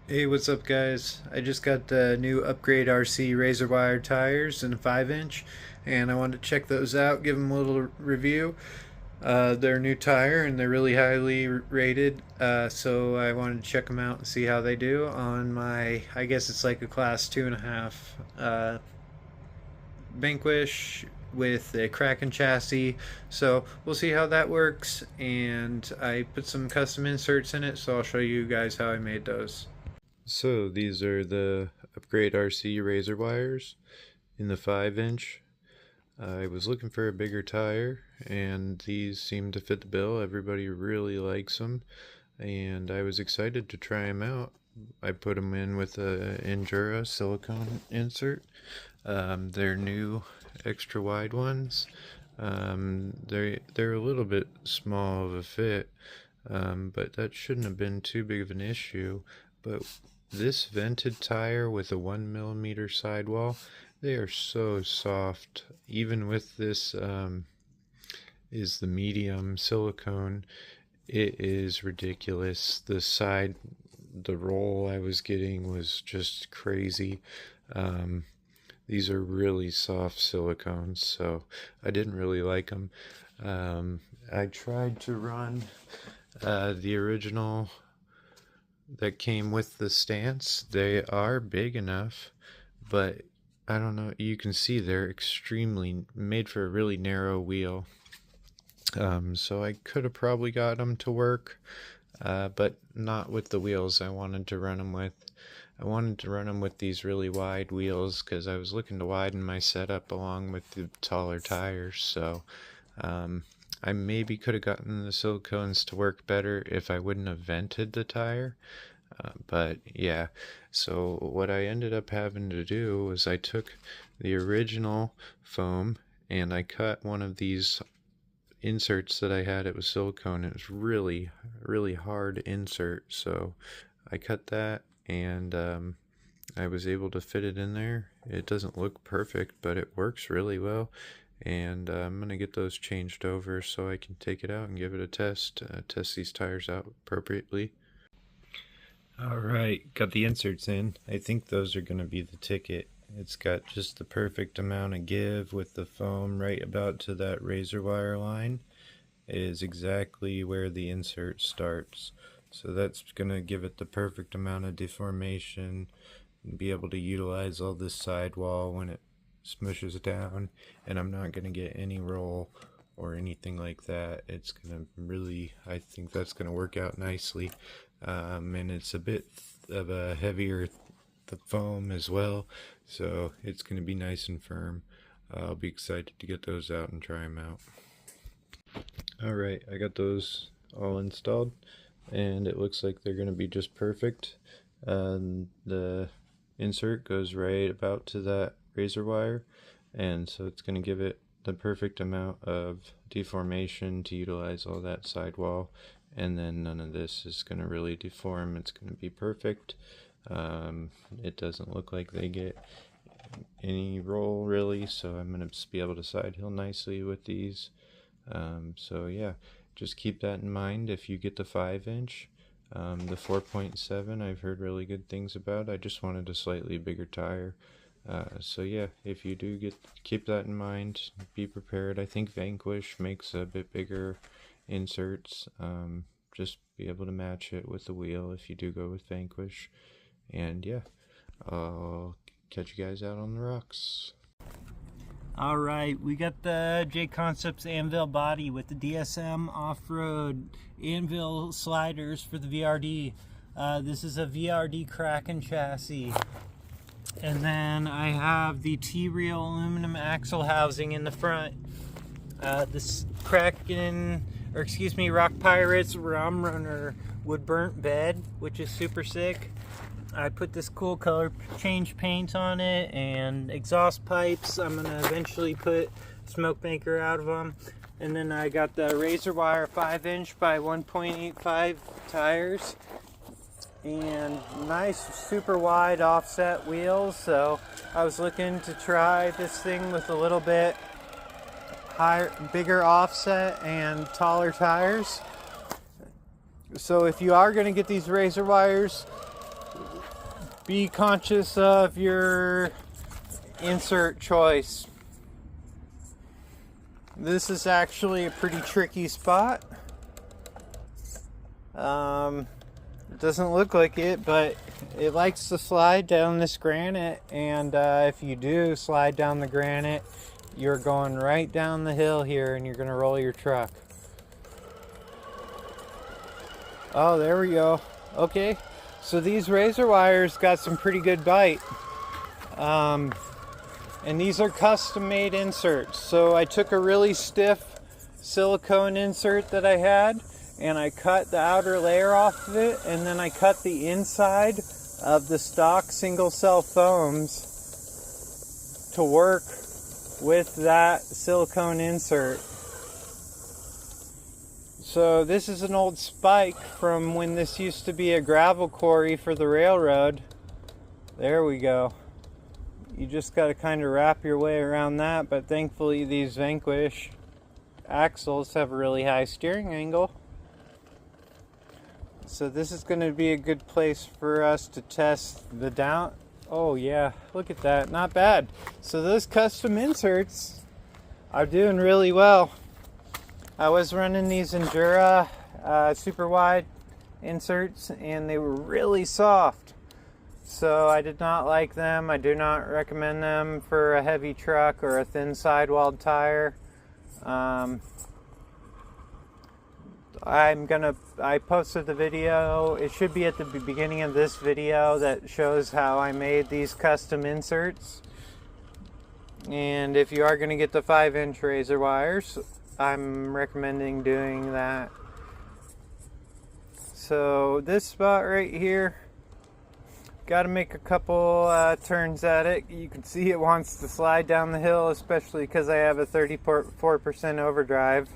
Hey, what's up, guys? I just got the new UpgradeRC razor wire tires in a 5 inch, and I wanted to check those out, give them a little review. They're a new tire and they're really highly rated, so I wanted to check them out and see how they do on my, I guess it's like a class 2.5 Vanquish with a Kraken chassis. So we'll see how that works, and I put some custom inserts in it, so I'll show you guys how I made those. So these are the Upgrade RC razor wires in the 5 inch. I was looking for a bigger tire, and these seem to fit the bill. Everybody really likes them, and I was excited to try them out. I put them in with a Endura silicone insert. They're new, extra wide ones. They're a little bit small of a fit, but that shouldn't have been too big of an issue. But this vented tire with a 1mm sidewall, they are so soft. Even with this is the medium silicone, it is ridiculous. The roll I was getting was just crazy. These are really soft silicones, so I didn't really like them. I tried to run the original that came with the stance. They are big enough, but I don't know, you can see they're extremely made for a really narrow wheel. So I could have probably got them to work, but not with the wheels I wanted to run them with. I wanted to run them with these really wide wheels because I was looking to widen my setup along with the taller tires. So I maybe could have gotten the silicones to work better if I wouldn't have vented the tire. But yeah, so what I ended up having to do was I took the original foam and I cut one of these inserts that I had. It was silicone. It was really, really hard insert. So I cut that, and I was able to fit it in there. It doesn't look perfect, but it works really well. And I'm going to get those changed over so I can take it out and give it a test, test these tires out appropriately. Alright, got the inserts in. I think those are going to be the ticket. It's got just the perfect amount of give with the foam right about to that razor wire line. It is exactly where the insert starts. So that's going to give it the perfect amount of deformation and be able to utilize all this sidewall when it smushes down, and I'm not going to get any roll or anything like that. It's going to really, I think that's going to work out nicely. And it's a bit of a heavier foam as well, so it's going to be nice and firm. I'll be excited to get those out and try them out. Alright, I got those all installed, and it looks like they're going to be just perfect. The insert goes right about to that razor wire, and so it's going to give it the perfect amount of deformation to utilize all that sidewall, and then none of this is going to really deform. It's going to be perfect. It doesn't look like they get any roll really, so I'm going to just be able to side hill nicely with these. So yeah, just keep that in mind if you get the 5-inch. The 4.7 I've heard really good things about. I just wanted a slightly bigger tire. So yeah, if you do keep that in mind, be prepared. I think Vanquish makes a bit bigger inserts. Just be able to match it with the wheel if you do go with Vanquish. And yeah, I'll catch you guys out on the rocks. Alright, we got the J Concepts anvil body with the DSM off-road anvil sliders for the VRD. This is a VRD Kraken chassis. And then I have the T-Reel aluminum axle housing in the front. This Kraken, or excuse me, Rock Pirates Rum Runner wood burnt bed, which is super sick. I put this cool color change paint on it and exhaust pipes. I'm gonna eventually put smoke maker out of them. And then I got the razor wire 5-inch by 1.85 tires and nice super wide offset wheels. So I was looking to try this thing with a little bit higher, bigger offset and taller tires. So if you are going to get these razor wires, be conscious of your insert choice. This is actually a pretty tricky spot. It doesn't look like it, but it likes to slide down this granite, and if you do slide down the granite, you're going right down the hill here and you're going to roll your truck. Oh, there we go. Okay, so these razor wires got some pretty good bite. And these are custom made inserts. So I took a really stiff silicone insert that I had, and I cut the outer layer off of it, and then I cut the inside of the stock single cell foams to work with that silicone insert. So this is an old spike from when this used to be a gravel quarry for the railroad. There we go. You just got to kind of wrap your way around that, but thankfully these Vanquish axles have a really high steering angle. So this is going to be a good place for us to test the down. Oh yeah, look at that, not bad. So those custom inserts are doing really well. I was running these Endura super wide inserts, and they were really soft. So I did not like them. I do not recommend them for a heavy truck or a thin sidewalled tire. I posted the video. It should be at the beginning of this video that shows how I made these custom inserts. And if you are going to get the 5-inch razor wires, I'm recommending doing that. So this spot right here, got to make a couple turns at it. You can see it wants to slide down the hill, especially because I have a 34% overdrive.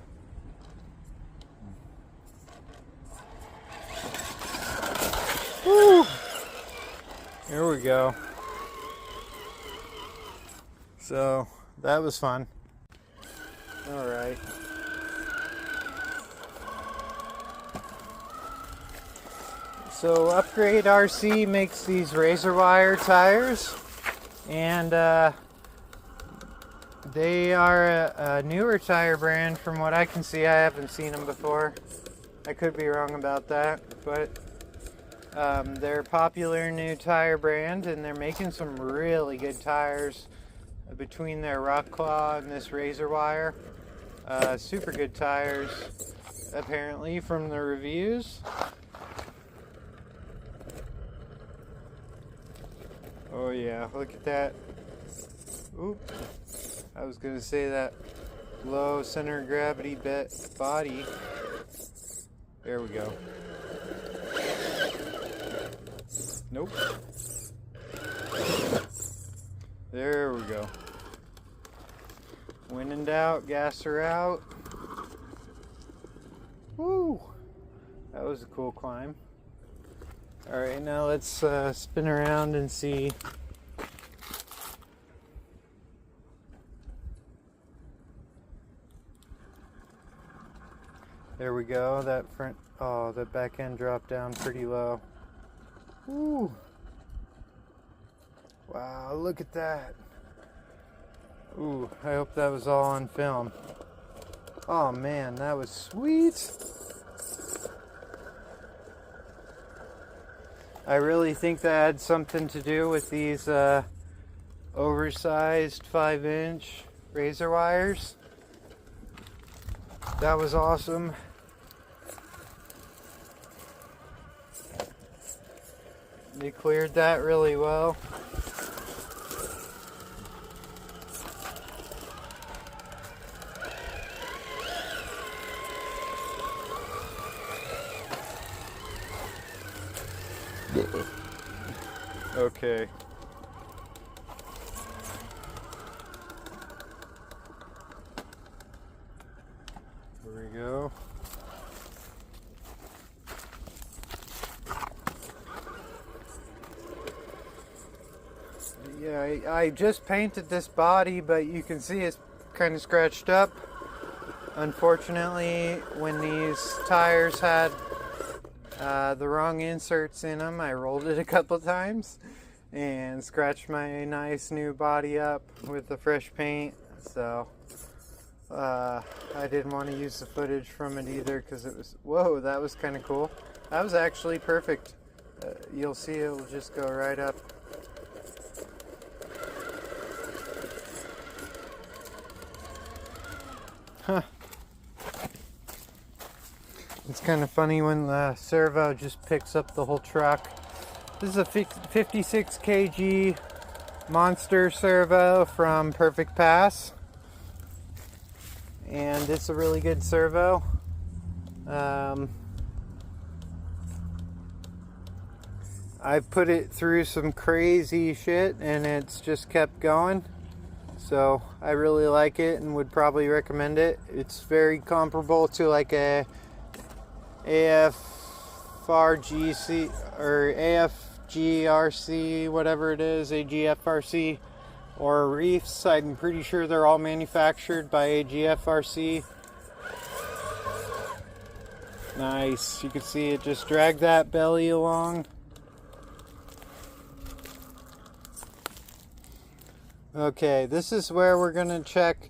Woo! Here we go. So that was fun. All right. So UpgradeRC makes these razor wire tires, and they are a newer tire brand from what I can see. I haven't seen them before. I could be wrong about that, but they're a popular new tire brand, and they're making some really good tires between their Rock Claw and this razor wire. Super good tires, apparently, from the reviews. Oh yeah, look at that. Oop. I was going to say that low center of gravity body. There we go. Nope. There we go. When in doubt, gas her out. Woo! That was a cool climb. Alright, now let's spin around and see. There we go. That front, oh, the back end dropped down pretty low. Woo! Wow, look at that. Ooh, I hope that was all on film. Oh man, that was sweet. I really think that had something to do with these oversized 5-inch razor wires. That was awesome. They cleared that really well. Okay. Here we go. Yeah, I just painted this body, but you can see it's kind of scratched up. Unfortunately, when these tires had the wrong inserts in them. I rolled it a couple times and scratched my nice new body up with the fresh paint. So I didn't want to use the footage from it either because it was, whoa, that was kind of cool. That was actually perfect. You'll see it'll just go right up. Huh. It's kind of funny when the servo just picks up the whole truck. This is a 56 kg monster servo from Perfect Pass. And it's a really good servo. I've put it through some crazy shit and it's just kept going. So I really like it and would probably recommend it. It's very comparable to like a AFRGC or AFGRC, whatever it is, AGFRC or Reefs. I'm pretty sure they're all manufactured by AGFRC. Nice. You can see it just dragged that belly along. Okay, this is where we're going to check.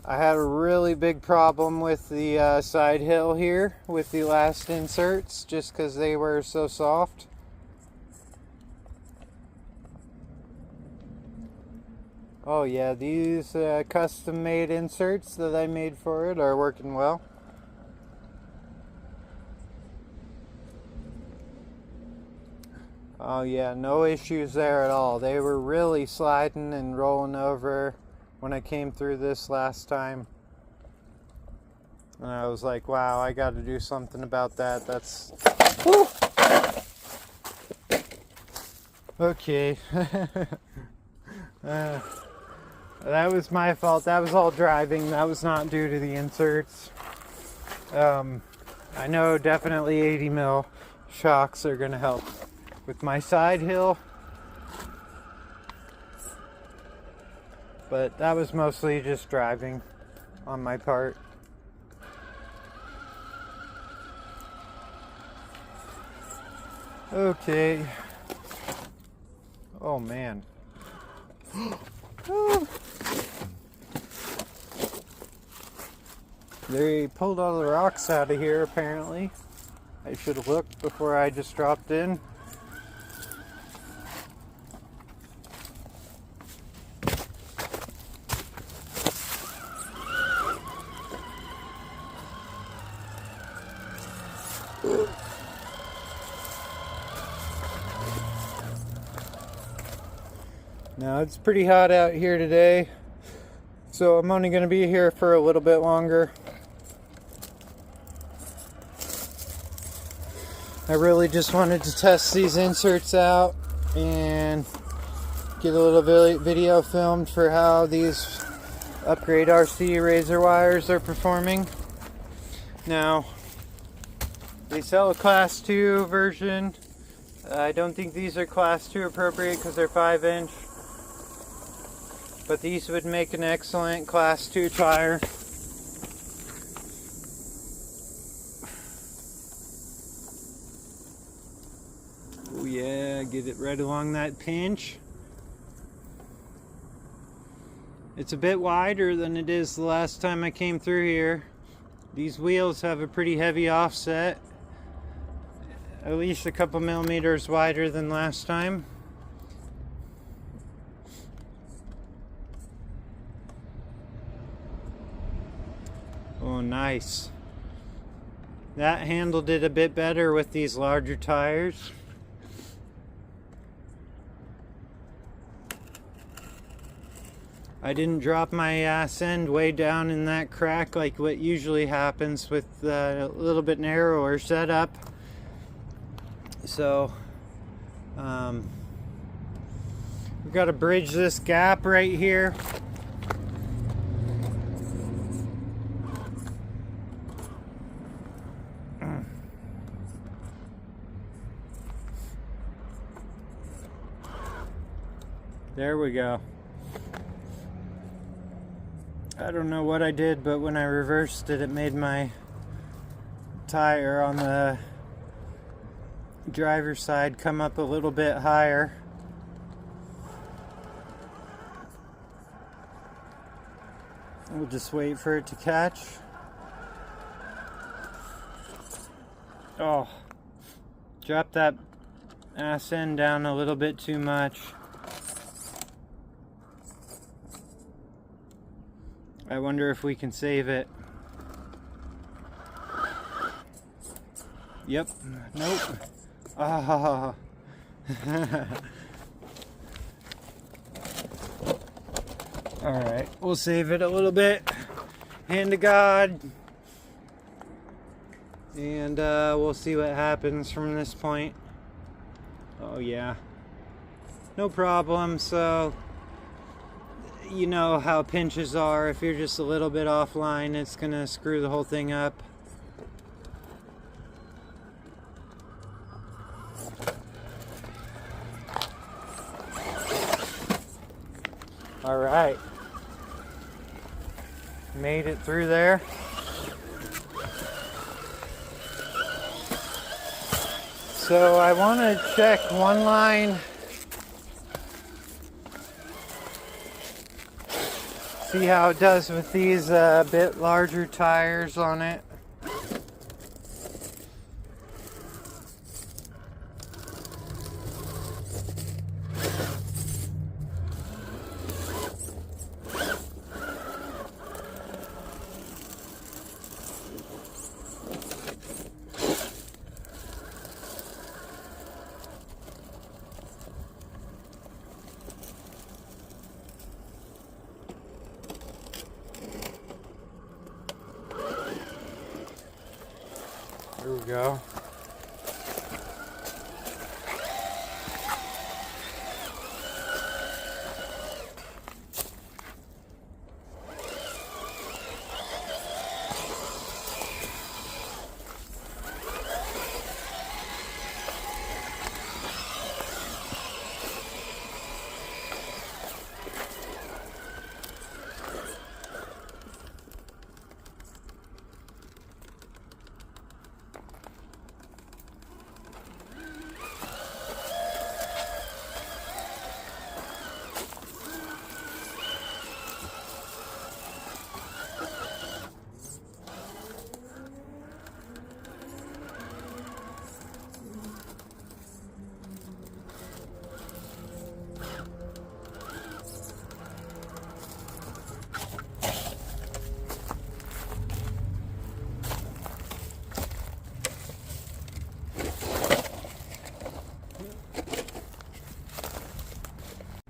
I had a really big problem with the side hill here with the last inserts just because they were so soft. Oh yeah, these custom made inserts that I made for it are working well. Oh yeah, no issues there at all. They were really sliding and rolling over when I came through this last time. And I was like, wow, I got to do something about that. That's... Woo! Okay. That was my fault. That was all driving. That was not due to the inserts. I know definitely 80 mil shocks are going to help with my side hill. But that was mostly just driving on my part. Okay. Oh man. They pulled all the rocks out of here apparently. I should have looked before I just dropped in. Now it's pretty hot out here today, so I'm only going to be here for a little bit longer. I really just wanted to test these inserts out and get a little video filmed for how these UpgradeRC razor wires are performing. Now, they sell a class 2 version. I don't think these are class 2 appropriate because they're 5-inch. But these would make an excellent class 2 tire. Oh yeah, get it right along that pinch. It's a bit wider than it is the last time I came through here. These wheels have a pretty heavy offset. At least a couple millimeters wider than last time. Oh, nice. That handled it a bit better with these larger tires. I didn't drop my ass end way down in that crack like what usually happens with a little bit narrower setup. So, we've got to bridge this gap right here. There we go. I don't know what I did, but when I reversed it, it made my tire on the driver's side come up a little bit higher. We'll just wait for it to catch. Oh, drop that ass end down a little bit too much. I wonder if we can save it. Yep. Nope. Ah. Alright, we'll save it a little bit. Hand to God. And we'll see what happens from this point. Oh yeah. No problem. So, you know how pinches are. If you're just a little bit offline, it's gonna screw the whole thing up. Alright. Made it through there. So I want to check one line. See how it does with these bit larger tires on it. Here we go.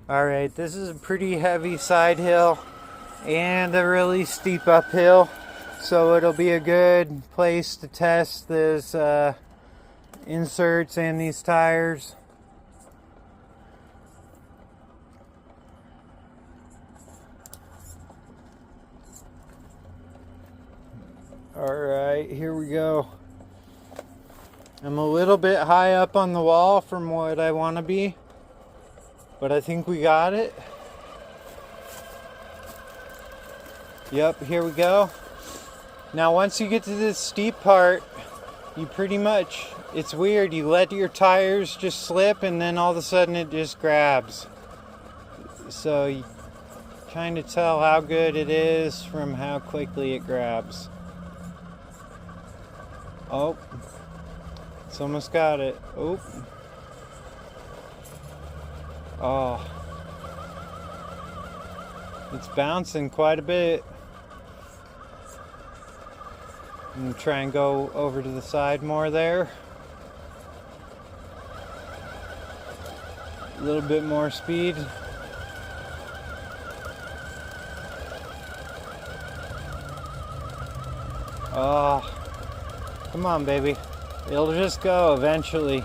Alright, this is a pretty heavy side hill and a really steep uphill, so it'll be a good place to test these inserts and these tires. Alright, here we go. I'm a little bit high up on the wall from what I want to be, but I think we got it. Yep, here we go. Now once you get to this steep part, you pretty much, it's weird, you let your tires just slip and then all of a sudden it just grabs. So you kind of tell how good it is from how quickly it grabs. Oh, it's almost got it. Oh. Oh. It's bouncing quite a bit. I'm going to try and go over to the side more there. A little bit more speed. Oh. Come on, baby. It'll just go eventually.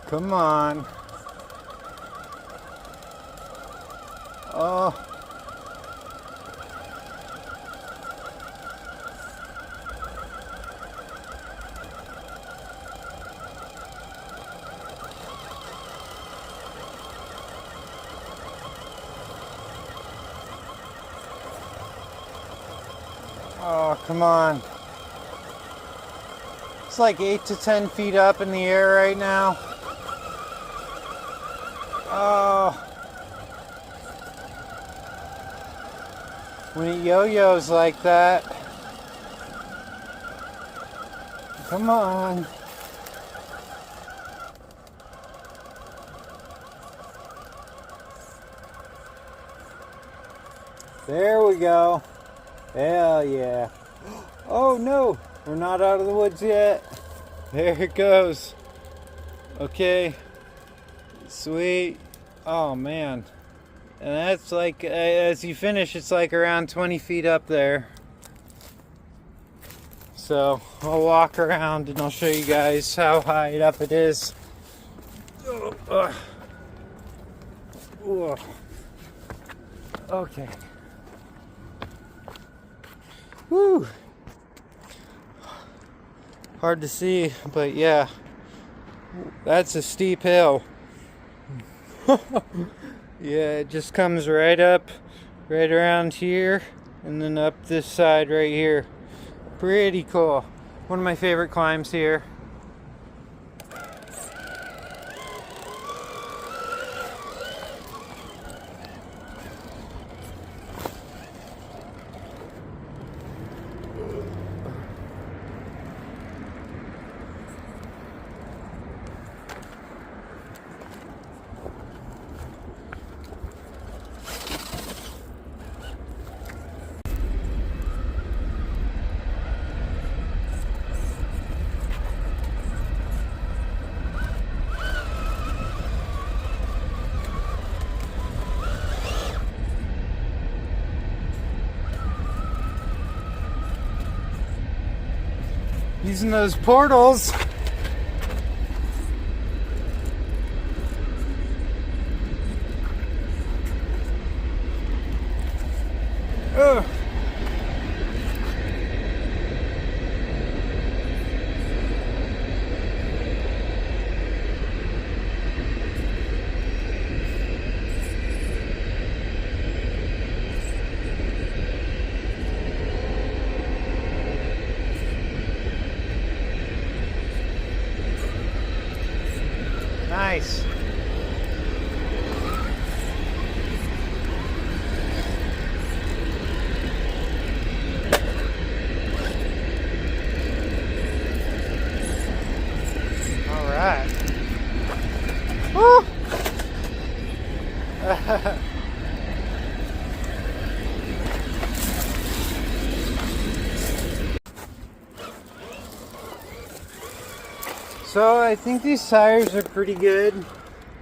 Come on. Oh. Oh, come on. It's like 8 to 10 feet up in the air right now. Oh. When it yo-yos like that. Come on. There we go. Hell yeah. Oh no, we're not out of the woods yet. There it goes. Okay. Sweet. Oh man. And that's like, as you finish, it's like around 20 feet up there. So I'll walk around and I'll show you guys how high up it is. Okay. Woo! Hard to see, but yeah, that's a steep hill. Yeah, it just comes right up, right around here, and then up this side right here. Pretty cool. One of my favorite climbs here. Using those portals. Ugh. Nice. All right. Woo! So I think these tires are pretty good.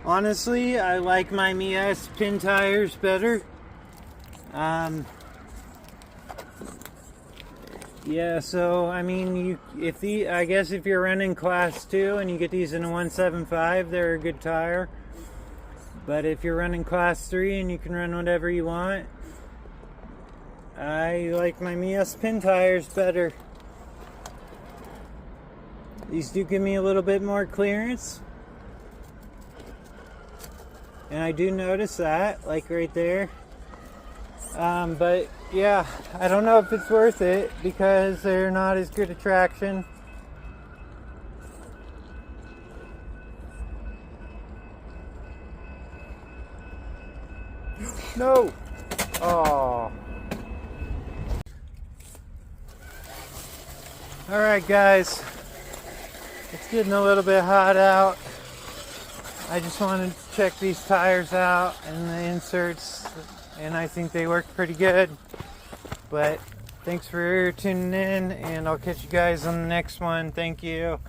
Honestly, I like my Mias pin tires better. Yeah, so I mean, I guess if you're running class 2 and you get these in a 175, they're a good tire. But if you're running class 3 and you can run whatever you want, I like my Mias pin tires better. These do give me a little bit more clearance. And I do notice that, like right there. But yeah, I don't know if it's worth it because they're not as good a traction. No! Oh. Alright guys, it's getting a little bit hot out. I just wanted to check these tires out and the inserts, and I think they work pretty good. But thanks for tuning in, and I'll catch you guys on the next one. Thank you.